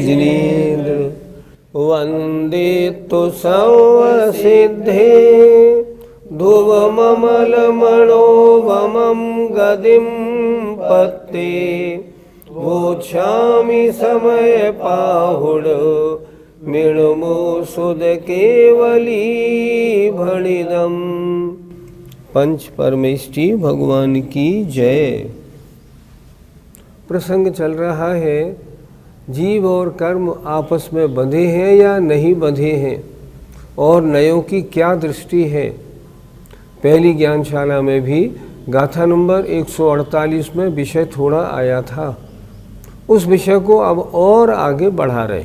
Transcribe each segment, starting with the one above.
जिनेन्द्र वन्दे तु सर्वसिद्धे ध्रुवममलमणोवमं गदिं पत्ते वोच्छामि समयपाहुड मृण्मोषुध केवली भणिदम। पंच परमेष्टि भगवान की जय। प्रसंग चल रहा है जीव और कर्म आपस में बंधे हैं या नहीं बंधे हैं और नयों की क्या दृष्टि है। पहली ज्ञानशाला में भी गाथा नंबर 148 में विषय थोड़ा आया था, उस विषय को अब और आगे बढ़ा रहे।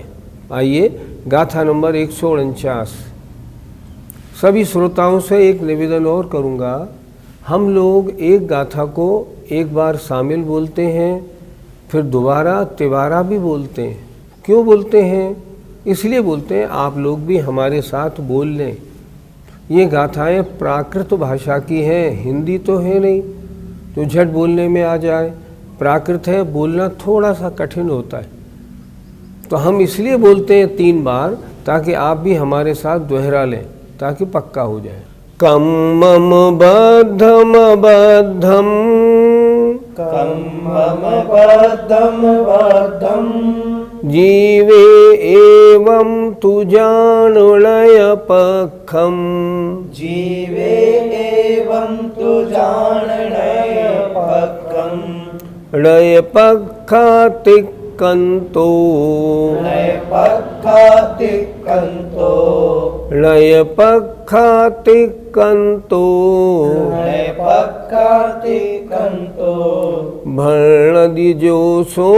आइए गाथा नंबर 149। सभी श्रोताओं से एक निवेदन और करूंगा, हम लोग एक गाथा को एक बार शामिल बोलते हैं, फिर दोबारा तिबारा भी बोलते हैं। क्यों बोलते हैं? इसलिए बोलते हैं आप लोग भी हमारे साथ बोल लें। ये गाथाएं प्राकृत भाषा की हैं, हिंदी तो है नहीं तो झट बोलने में आ जाए। प्राकृत है, बोलना थोड़ा सा कठिन होता है, तो हम इसलिए बोलते हैं 3 बार ताकि आप भी हमारे साथ दोहरा लें, ताकि पक्का हो जाए। कम्मम बद्धम बद्धम कम्मम बद्धम बद्धम जीवे एवं तु जानलय पखम जीवे एवं तु जानलय पखम लय पखातिक्कन्तो लय पखातिक्कन्तो लय पखातिक्कन्तो लय पखातिक्कन्तो भर्णदिजोषो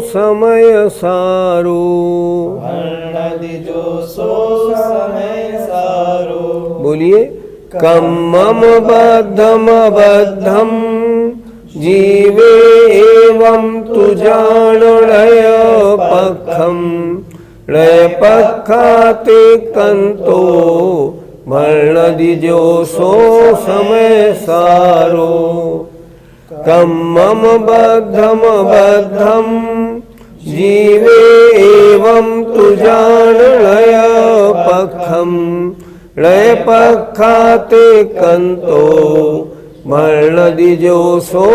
समय सारो भर्णदिजोषो समय सारो। बोलिए कम्मम बद्धम बद्धम जीवे एवं तु जानलय पखम लय पखातिक्कन्तो भर्णदिजोषो समय सारो। कम्मम बद्धम बद्धम जीवे एवं तु जानलय पखम लय पखातिक्कन्तो भर्णदिजोषो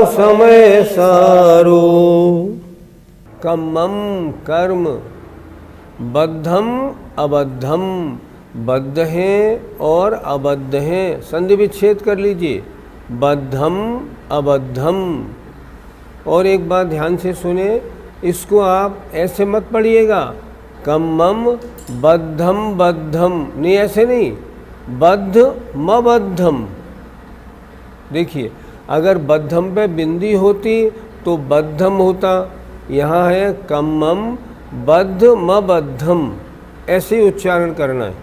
समय सारो। कम्मम कर्म, बद्धम अबद्धम, बद्ध हैं और अबद्ध हैं, संधि विच्छेद कर लीजिए। बद्धम अबद्धम। और एक बात ध्यान से सुने, इसको आप ऐसे मत पढ़िएगा कम्मम बद्धम बद्धम, नहीं ऐसे नहीं, बद्ध मबद्धम। देखिए अगर बद्धम पे बिंदी होती तो बद्धम होता, यहाँ है कम्मम बद्ध मबद्धम, ऐसे ही उच्चारण करना है।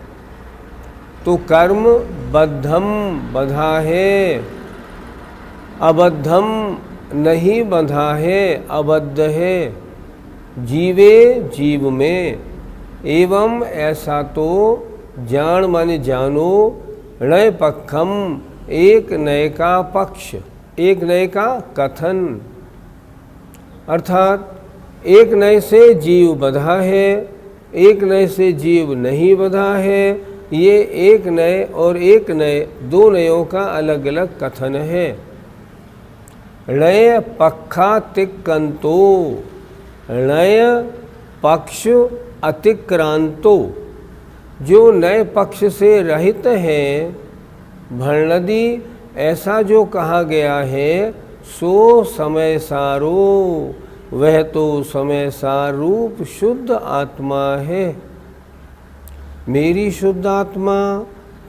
तो कर्म बद्धम बंधा है, अबद्धम नहीं बंधा है, अबद्ध है। जीवे जीव में, एवं ऐसा तो जान माने जानो, नए पक्षम एक नए का पक्ष, एक नए का कथन, अर्थात एक नए से जीव बंधा है, एक नए से जीव नहीं बंधा है। ये एक नए और एक नए, दो नयों का अलग अलग कथन है। नय पक्षातिक्रांतो, नय पक्ष अतिक्रांतो, जो नए पक्ष से रहित है। भर्णदि ऐसा जो कहा गया है, सो समय सारो, वह तो समय सारूप शुद्ध आत्मा है। मेरी शुद्ध आत्मा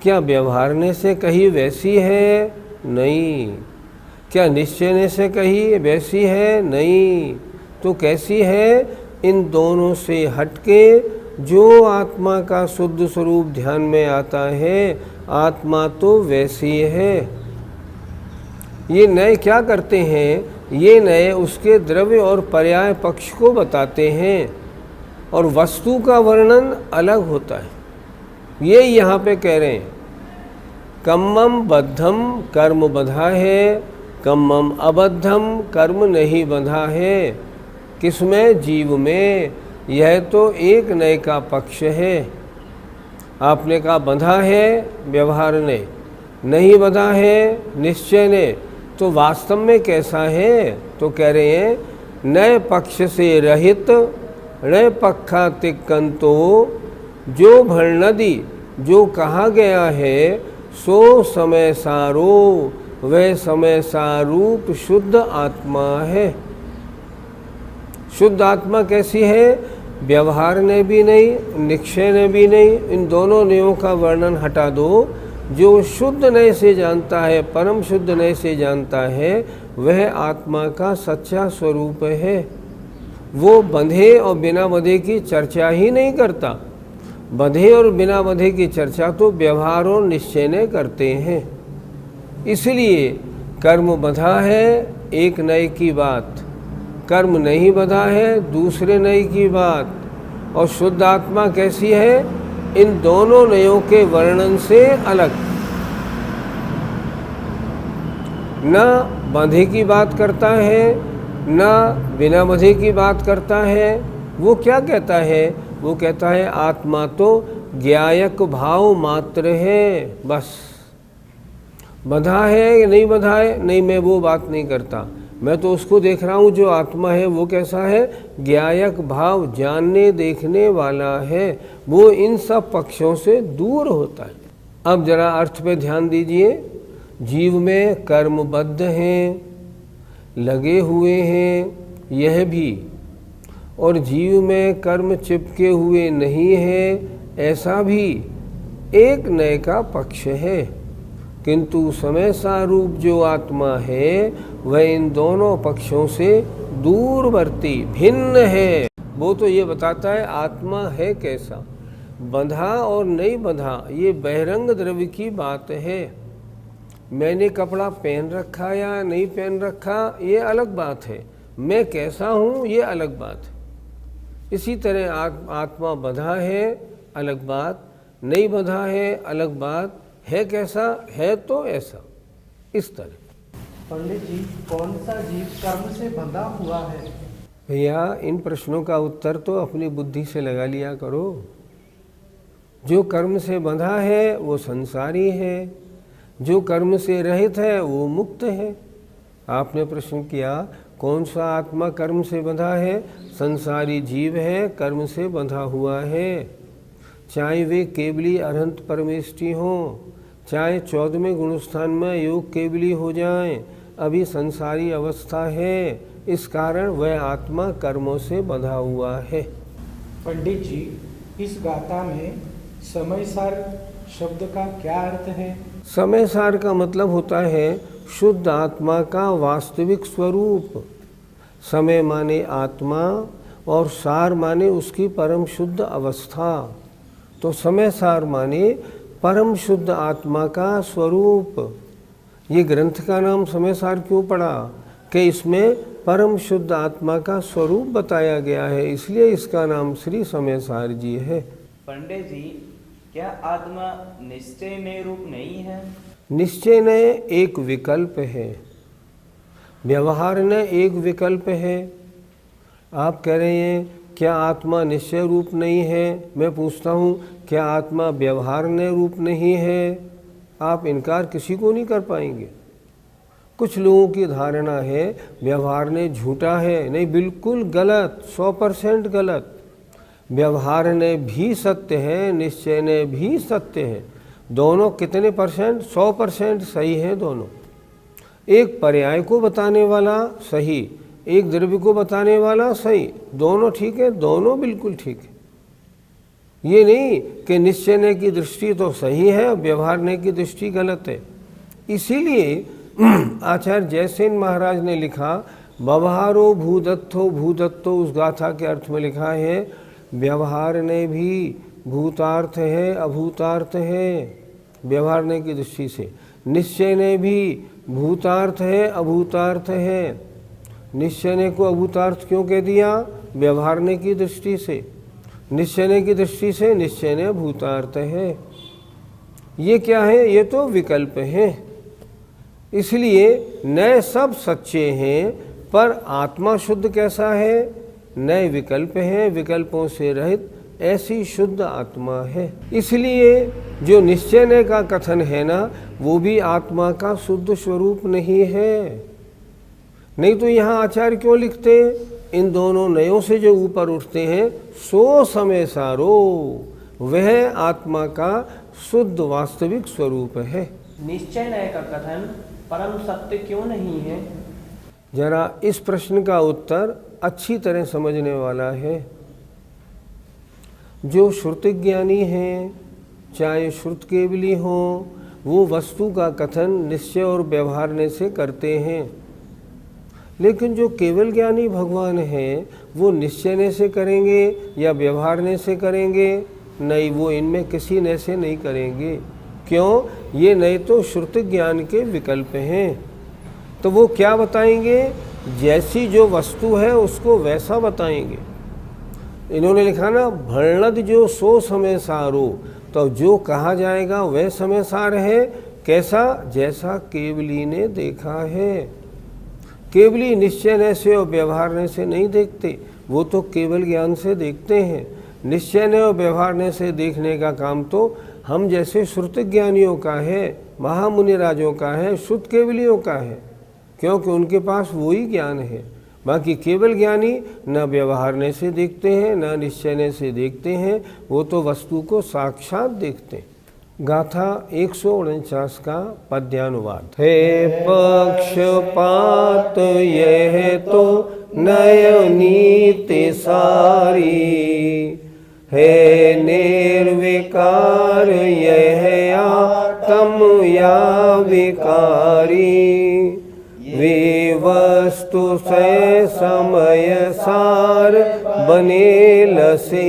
क्या व्यवहारने से कहीं वैसी है? नहीं। क्या निश्चयने से कहीं वैसी है? नहीं। तो कैसी है? इन दोनों से हटके जो आत्मा का शुद्ध स्वरूप ध्यान में आता है, आत्मा तो वैसी है। ये नए क्या करते हैं? ये नए उसके द्रव्य और पर्याय पक्ष को बताते हैं और वस्तु का वर्णन अलग होता है। ये यहाँ पे कह रहे हैं कम्मम बद्धम, कर्म बंधा है, कम्मम अबद्धम, कर्म नहीं बंधा है। किसमें? जीव में। यह तो एक नए का पक्ष है। आपने कहा बंधा है व्यवहार ने, नहीं बंधा है निश्चय ने, तो वास्तव में कैसा है? तो कह रहे हैं नए पक्ष से रहित नए पक्षातिक्रांतो जो भरनदी, जो कहा गया है सो समय सारो, वह समय सारूप शुद्ध आत्मा है। शुद्ध आत्मा कैसी है? व्यवहार ने भी नहीं, निश्चय ने भी नहीं, इन दोनों नयों का वर्णन हटा दो। जो शुद्ध नय से जानता है, परम शुद्ध नय से जानता है, वह आत्मा का सच्चा स्वरूप है। वो बंधे और बिना बंधे की चर्चा ही नहीं करता। बंधे और बिना बंधे की चर्चा तो व्यवहार और निश्चय ने करते हैं। इसलिए कर्म बंधा है एक नय की बात, कर्म नहीं बंधा है दूसरे नय की बात। और शुद्ध आत्मा कैसी है? इन दोनों नयों के वर्णन से अलग। न बंधे की बात करता है, न बिना बंधे की बात करता है। वो क्या कहता है? वो कहता है आत्मा तो ज्ञायक भाव मात्र है, बस। बंधा है या नहीं बंधा है, नहीं, मैं वो बात नहीं करता। मैं तो उसको देख रहा हूँ जो आत्मा है वो कैसा है? ज्ञायक भाव, जानने देखने वाला है। वो इन सब पक्षों से दूर होता है। अब जरा अर्थ पे ध्यान दीजिए। जीव में कर्मबद्ध हैं, लगे हुए हैं, यह भी, और जीव में कर्म चिपके हुए नहीं है, ऐसा भी एक नए का पक्ष है। किंतु समय सारूप जो आत्मा है वह इन दोनों पक्षों से दूरवर्ती, भिन्न है। वो तो ये बताता है आत्मा है कैसा। बंधा और नहीं बंधा ये बहिरंग द्रव्य की बात है। मैंने कपड़ा पहन रखा या नहीं पहन रखा ये अलग बात है, मैं कैसा हूँ ये अलग बात है। इसी तरह आत्मा बंधा है अलग बात, नहीं बंधा है अलग बात, है कैसा? है तो ऐसा। इस तरह पंडित जी, कौन सा जीव कर्म से बंधा हुआ है? भैया इन प्रश्नों का उत्तर तो अपनी बुद्धि से लगा लिया करो। जो कर्म से बंधा है वो संसारी है, जो कर्म से रहित है वो मुक्त है। आपने प्रश्न किया कौन सा आत्मा कर्म से बंधा है? संसारी जीव है, कर्म से बंधा हुआ है। चाहे वे केवली अनंत परमेष्टि हों, चाहे 14वें गुणस्थान में योग केवली हो जाएं, अभी संसारी अवस्था है। इस कारण वह आत्मा कर्मों से बंधा हुआ है। पंडित जी, इस गाथा में समय सार शब्द का क्या अर्थ है? समय सार का मतलब होता है शुद्ध आत्मा का वास्तविक स्वरूप। समय माने आत्मा और सार माने उसकी परम शुद्ध अवस्था। तो समय सार माने परम शुद्ध आत्मा का स्वरूप। ये ग्रंथ का नाम समय सार क्यों पड़ा? कि इसमें परम शुद्ध आत्मा का स्वरूप बताया गया है, इसलिए इसका नाम श्री समय सार जी है। पंडित जी, क्या आत्मा निश्चय में रूप नहीं है? निश्चय ने एक विकल्प है, व्यवहार ने एक विकल्प है। आप कह रहे हैं क्या आत्मा निश्चय रूप नहीं है? मैं पूछता हूँ क्या आत्मा व्यवहार ने रूप नहीं है? आप इनकार किसी को नहीं कर पाएंगे। कुछ लोगों की धारणा है व्यवहार ने झूठा है, नहीं, बिल्कुल गलत, 100% गलत। व्यवहार ने भी सत्य है, निश्चय ने भी सत्य है। दोनों कितने परसेंट? 100% सही है दोनों। एक पर्याय को बताने वाला सही, एक द्रव्य को बताने वाला सही, दोनों ठीक है, दोनों बिल्कुल ठीक है। ये नहीं कि निश्चय की दृष्टि तो सही है और व्यवहार की दृष्टि गलत है। इसीलिए आचार्य जयसेन महाराज ने लिखा व्यवहारो भूदत्तो भूदत्तो, उस गाथा के अर्थ में लिखा है व्यवहार ने भी भूतार्थ है अभूतार्थ है, व्यवहार ने की दृष्टि से। निश्चय ने भी भूतार्थ है अभूतार्थ है। निश्चय ने को अभूतार्थ क्यों कह दिया? व्यवहार ने की दृष्टि से। निश्चय ने की दृष्टि से निश्चय ने भूतार्थ है। ये क्या है? ये तो विकल्प है। इसलिए नए सब सच्चे हैं, पर आत्मा शुद्ध कैसा है? नए विकल्प हैं, विकल्पों से रहित ऐसी शुद्ध आत्मा है। इसलिए जो निश्चय नय का कथन है ना, वो भी आत्मा का शुद्ध स्वरूप नहीं है। नहीं तो यहाँ आचार्य क्यों लिखते, इन दोनों नयों से जो ऊपर उठते हैं सो समय सारो, वह आत्मा का शुद्ध वास्तविक स्वरूप है। निश्चय नय का कथन परम सत्य क्यों नहीं है? जरा इस प्रश्न का उत्तर अच्छी तरह समझने वाला है। जो श्रुति ज्ञानी हैं, चाहे श्रुत केवली हों, वो वस्तु का कथन निश्चय और व्यवहारने से करते हैं। लेकिन जो केवल ज्ञानी भगवान हैं, वो निश्चयने से करेंगे या व्यवहारने से करेंगे? नहीं, वो इनमें किसी ने से नहीं करेंगे। क्यों? ये नहीं तो श्रुति ज्ञान के विकल्प हैं। तो वो क्या बताएंगे? जैसी जो वस्तु है उसको वैसा बताएंगे। इन्होंने लिखा ना, भरणद जो सो समय सारो, तो जो कहा जाएगा वह समय सार है। कैसा? जैसा केवली ने देखा है। केवली निश्चय से और व्यवहारने से नहीं देखते, वो तो केवल ज्ञान से देखते हैं। निश्चय और व्यवहारने से देखने का काम तो हम जैसे श्रुति ज्ञानियों का है, महामुनि राजों का है, शुद्ध केवलियों का है, क्योंकि उनके पास वही ज्ञान है। बाकी केवल ज्ञानी न व्यवहारने से देखते हैं न निश्चयने से देखते हैं, वो तो वस्तु को साक्षात देखते हैं। गाथा 149 का पद्यानुवाद। हे पक्षपात यह तो नय नीति सारी, है निर्विकार यह आत्म या विकारी। वे वस्तु से समय सार बने लसे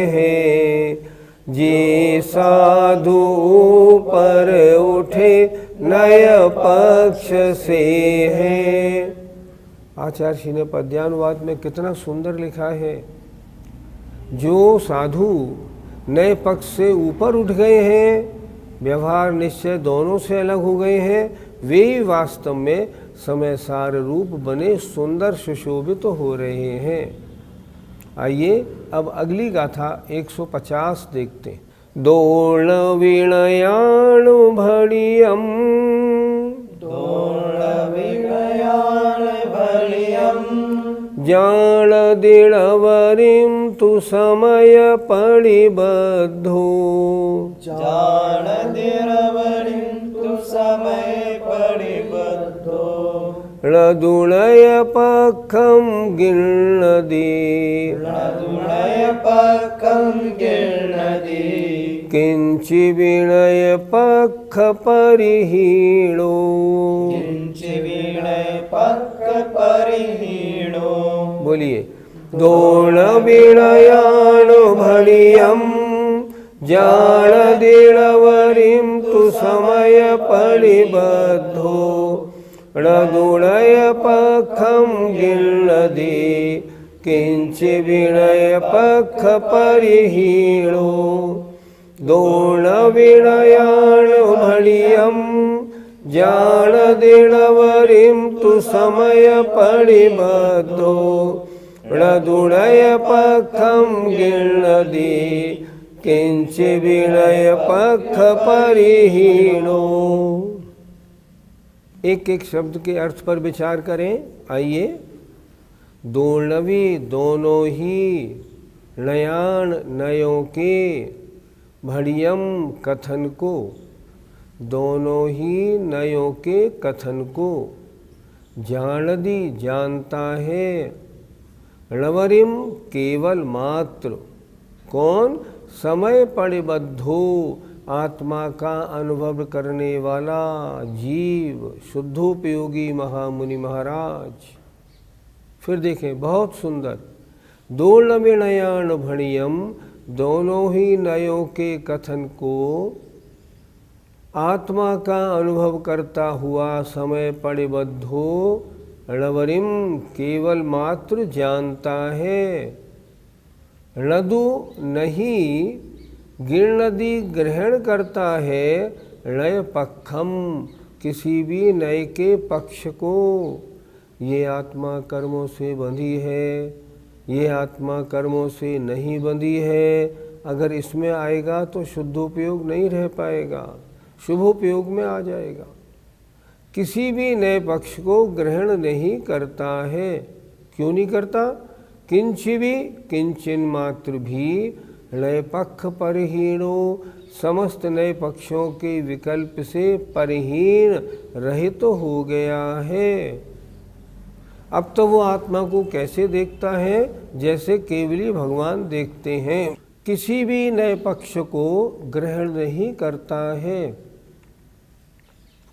हैं, जी साधु ऊपर उठे नय पक्ष से है। आचार्य श्री ने पद्यानुवाद में कितना सुंदर लिखा है। जो साधु नए पक्ष से ऊपर उठ गए हैं, व्यवहार निश्चय दोनों से अलग हो गए हैं, वे ही वास्तव में समय सार रूप बने सुंदर सुशोभित हो रहे हैं। आइए अब अगली गाथा 150 देखते हैं। दोण विणयाण भड़ियम, दोण विणयाण भड़ियम, जान दिणवरिम तु समय परिबद्धो, जान दिणवरिम तु समय परिबद्धो। णदुणय पखम गिण्णदि, णदुणय पखम गिण्णदि, किंचि विणय पख परिहीणो, किंचि विणय पख परिहीणो। बोलिए। दोण विणयाण भड़ियम, जान दिणवरिम तु समय परिबद्धो। णदुणय पखम गिण्णदि, किंचि विणय पख परिहीणो। दोण विणयाण भड़ियम, जान दिणवरिम तु समय परिबद्धो। णदुणय पखम गिण्णदि, किंचि विणय पख परिहीणो। एक एक शब्द के अर्थ पर विचार करें। आइए। दोणवी दोनों ही, नयान नयों के, भड़ियम कथन को, दोनों ही नयों के कथन को, जानदी जानता है, णवरिम केवल मात्र, कौन? समय परिबद्धो आत्मा का अनुभव करने वाला जीव, शुद्धोपयोगी महामुनि महाराज। फिर देखें, बहुत सुंदर। दोण विणयान भणियम, दोनों ही नयों के कथन को आत्मा का अनुभव करता हुआ समय परिबद्धो, णवरिम केवल मात्र जानता है, णदु नहीं गिण्णदि ग्रहण करता है, णय पक्षम किसी भी नय के पक्ष को। ये आत्मा कर्मों से बंधी है, ये आत्मा कर्मों से नहीं बंधी है। अगर इसमें आएगा तो शुद्धोपयोग नहीं रह पाएगा, शुभोपयोग में आ जाएगा। किसी भी नए पक्ष को ग्रहण नहीं करता है। क्यों नहीं करता? किंचि भी किंचिन मात्र भी नए पक्ष परहीणो, समस्त नए पक्षों के विकल्प से परहीण रहित तो हो गया है। अब तो वो आत्मा को कैसे देखता है? जैसे केवली भगवान देखते हैं। किसी भी नए पक्ष को ग्रहण नहीं करता है,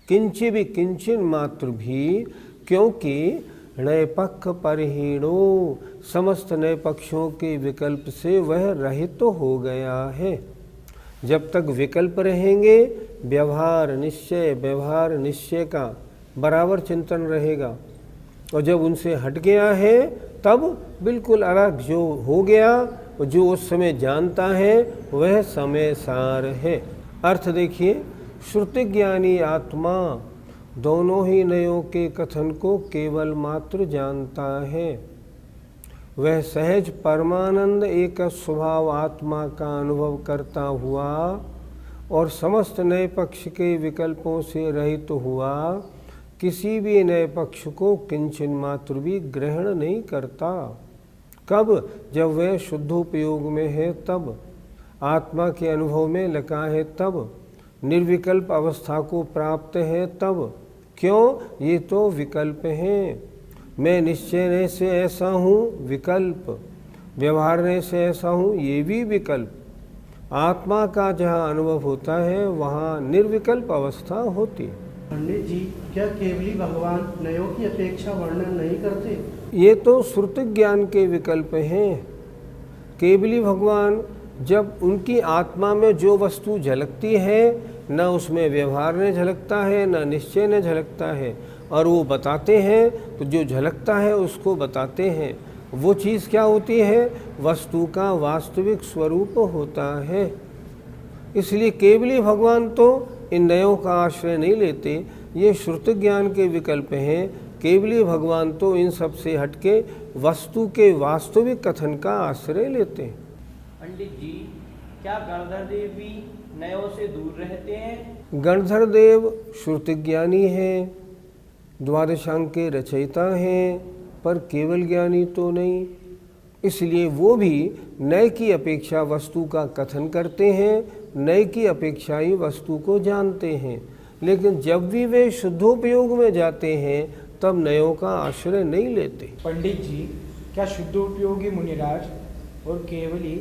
किंचि भी किंचन मात्र भी, क्योंकि नए पक्ष परहीणो, समस्त नए पक्षों के विकल्प से वह रहित तो हो गया है। जब तक विकल्प रहेंगे व्यवहार निश्चय का बराबर चिंतन रहेगा, और जब उनसे हट गया है तब बिल्कुल अलग जो हो गया, जो उस समय जानता है वह समय सार है। अर्थ देखिए, श्रुति ज्ञानी आत्मा दोनों ही नयों के कथन को केवल मात्र जानता है। वह सहज परमानंद एक स्वभाव आत्मा का अनुभव करता हुआ और समस्त नए पक्ष के विकल्पों से रहित हुआ किसी भी नए पक्ष को किंचन मात्र भी ग्रहण नहीं करता। कब? जब वह शुद्धोपयोग में है तब, आत्मा के अनुभव में लगा है तब, निर्विकल्प अवस्था को प्राप्त है तब। क्यों? ये तो विकल्प हैं। मैं निश्चय से ऐसा हूँ, विकल्प। व्यवहार से ऐसा हूँ, ये भी विकल्प। आत्मा का जहाँ अनुभव होता है वहाँ निर्विकल्प अवस्था होती है। पंडित जी, क्या केवली भगवान नयों की अपेक्षा वर्णन नहीं करते? ये तो श्रुति ज्ञान के विकल्प हैं। केवली भगवान जब उनकी आत्मा में जो वस्तु झलकती है, न उसमें व्यवहार ने झलकता है, न निश्चय ने झलकता है, और वो बताते हैं तो जो झलकता है उसको बताते हैं। वो चीज़ क्या होती है? वस्तु का वास्तविक स्वरूप होता है। इसलिए केवली भगवान तो इन नयों का आश्रय नहीं लेते, ये श्रुति ज्ञान के विकल्प हैं। केवली भगवान तो इन सब से हटके वस्तु के वास्तविक कथन का आश्रय लेते हैं। पंडित जी, क्या गणधर देव भी नयों से दूर रहते हैं? गणधर देव श्रुति ज्ञानी हैं, द्वादशांग के रचयिता हैं, पर केवल ज्ञानी तो नहीं। इसलिए वो भी नए की अपेक्षा वस्तु का कथन करते हैं, नए की अपेक्षा ही वस्तु को जानते हैं। लेकिन जब भी वे शुद्धोपयोग में जाते हैं तब नयों का आश्रय नहीं लेते। पंडित जी, क्या शुद्धोपयोगी मुनिराज और केवली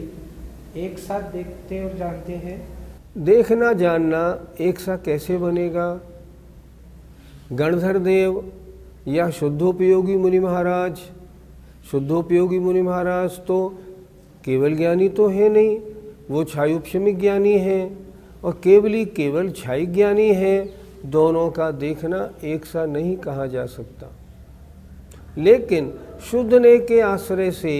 एक साथ देखते और जानते हैं? देखना जानना एक सा कैसे बनेगा? गणधर देव या शुद्धोपयोगी मुनि महाराज? शुद्धोपयोगी मुनि महाराज तो केवल ज्ञानी तो है नहीं, वो छायोपशमिक ज्ञानी है, और केवली केवल छाई ज्ञानी है। दोनों का देखना एक सा नहीं कहा जा सकता। लेकिन शुद्ध ने के आश्रय से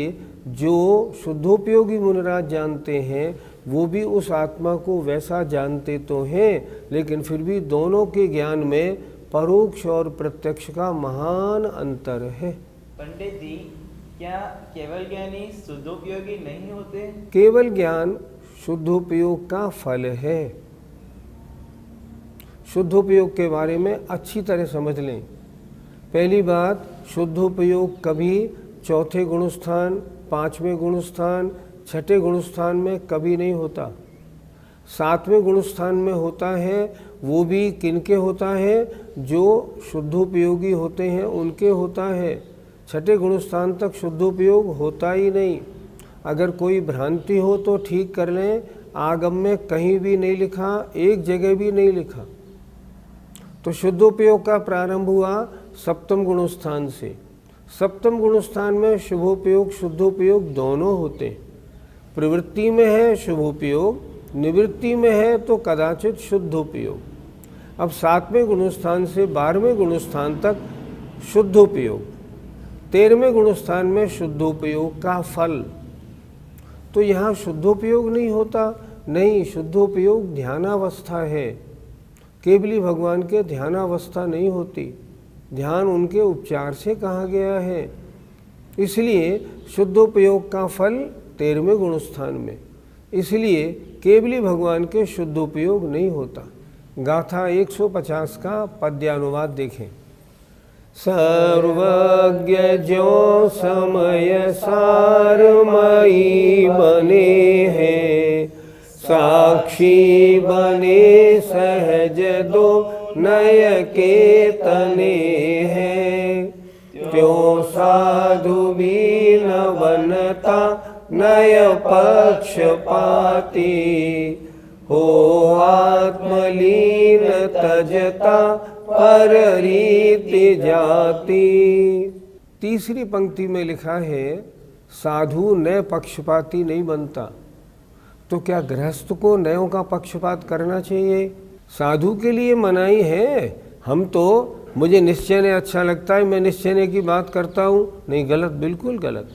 जो शुद्धोपयोगी मुनिराज जानते हैं वो भी उस आत्मा को वैसा जानते तो हैं, लेकिन फिर भी दोनों के ज्ञान में परोक्ष और प्रत्यक्ष का महान अंतर है। पंडित जी, क्या केवल ज्ञानी शुद्धोपयोगी नहीं होते? केवल ज्ञान शुद्धोपयोग का फल है। शुद्धोपयोग के बारे में अच्छी तरह समझ लें। पहली बात, शुद्धोपयोग कभी चौथे गुणस्थान, पांचवें गुणस्थान, छठे गुणस्थान में कभी नहीं होता। सातवें गुणस्थान में होता है, वो भी किनके होता है? जो शुद्धोपयोगी होते हैं उनके होता है। छठे गुणस्थान तक शुद्धोपयोग होता ही नहीं। अगर कोई भ्रांति हो तो ठीक कर लें, आगम में कहीं भी नहीं लिखा, एक जगह भी नहीं लिखा। तो शुद्धोपयोग का प्रारंभ हुआ सप्तम गुणस्थान से। सप्तम गुणस्थान में शुभोपयोग शुद्धोपयोग दोनों होते हैं। प्रवृत्ति में है शुभोपयोग, निवृत्ति में है तो कदाचित शुद्धोपयोग। अब सातवें गुणस्थान से 12वें गुणस्थान तक शुद्धोपयोग, 13वें गुणस्थान में शुद्धोपयोग का फल। तो यहाँ शुद्धोपयोग नहीं होता, नहीं, शुद्धोपयोग ध्यानावस्था है। केवली भगवान के ध्यानावस्था नहीं होती, ध्यान उनके उपचार से कहा गया है। इसलिए शुद्धोपयोग का फल 13वें गुणस्थान में, इसलिए केवली भगवान के शुद्धोपयोग नहीं होता। गाथा 150 का पद्यानुवाद देखें। सर्वज्ञ जो समय सारमयी बने हैं, साक्षी बने सहज दो नय के तने हैं, त्यों साधु भी न बनता नय पक्षपाती, हो आत्मलीन तजता पर रीति जाति। तीसरी पंक्ति में लिखा है साधु नय पक्षपाती नहीं बनता। तो क्या गृहस्थ को नयों का पक्षपात करना चाहिए? साधु के लिए मनाही है। हम तो मुझे निश्चय अच्छा लगता है, मैं निश्चय की बात करता हूँ, नहीं गलत, बिल्कुल गलत।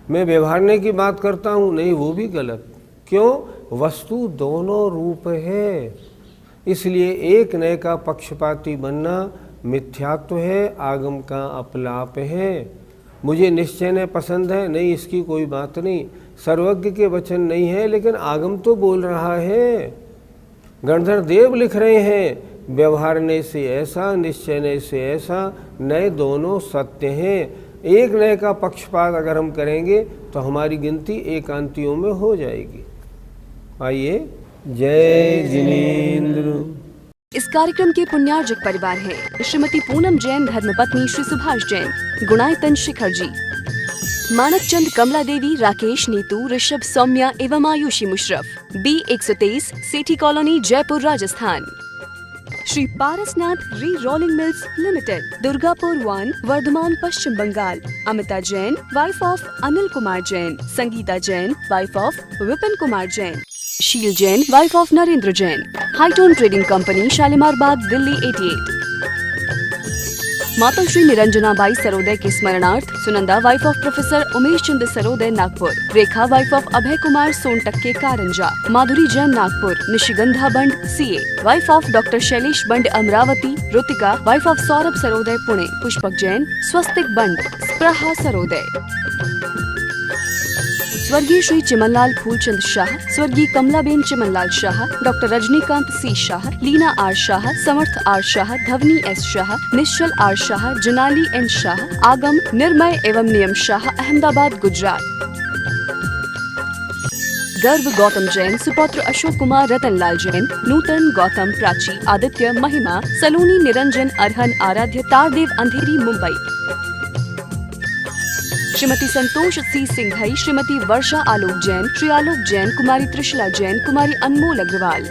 मैं व्यवहारने की बात करता हूँ, नहीं वो भी गलत। क्यों? वस्तु दोनों रूप है, इसलिए एक नए का पक्षपाती बनना मिथ्यात्व है, आगम का अपलाप है। मुझे निश्चय पसंद है, नहीं इसकी कोई बात नहीं, सर्वज्ञ के वचन नहीं है, लेकिन आगम तो बोल रहा है। गणधर देव लिख रहे हैं व्यवहारने से ऐसा, निश्चय से ऐसा, नए दोनों सत्य हैं। एक नए का पक्षपात अगर हम करेंगे तो हमारी गिनती एकांतियों में हो जाएगी। आइए, जय जिनेंद्र। इस कार्यक्रम के पुण्यार्जक परिवार हैं श्रीमती पूनम जैन, धर्मपत्नी श्री सुभाष जैन, गुणायतन शिखर जी, मानक चंद, कमला देवी, राकेश, नीतू, ऋषभ, सौम्या एवं Ayushi Musharraf, B123, Sethi colony, Jaipur, Rajasthan. Shri Parasnath re rolling mills limited, Durgapur 1, Vardhaman, Paschim Bengal. Amita Jain, wife of Anil Kumar Jain. Sangeeta Jain, wife of Vipin Kumar Jain. Sheel Jain, wife of Narendra Jain. Hightone trading company, Shalimar Bagh, Delhi 88। माता श्री निरंजना बाई सरोदय के स्मरणार्थ Sunanda, wife of professor Umesh Chandra Saroday, Nagpur. Rekha, wife of Abhay Kumar Sontakke, Karanja. Madhuri Jain, Nagpur. Nishigandha Band, CA, wife of doctor Shailesh Band, Amravati. Rutika, wife of Saurabh Saroday, Pune. Pushpak Jain, Swastik Band, Spraha Saroday. स्वर्गीय श्री चिमनलाल फूलचंद शाह, स्वर्गीय Kamlaben Chimanlal Shah, doctor Rajnikant C Shah, Leena R Shah, Samarth R Shah, Dhavani S Shah, Nishchal R Shah, Junali N Shah, Agam, Nirmay एवं नियम शाह, अहमदाबाद, गुजरात। गर्व गौतम जैन, सुपौत्र अशोक कुमार, रतनलाल जैन, नूतन, गौतम, प्राची, आदित्य, महिमा, सलोनी, निरंजन, अरहन, आराध्य, तारदेव, अंधेरी, मुंबई। श्रीमती संतोष C सिंघई, श्रीमती वर्षा आलोक जैन, श्री आलोक जैन, कुमारी त्रिशला जैन, कुमारी अनमोल अग्रवाल।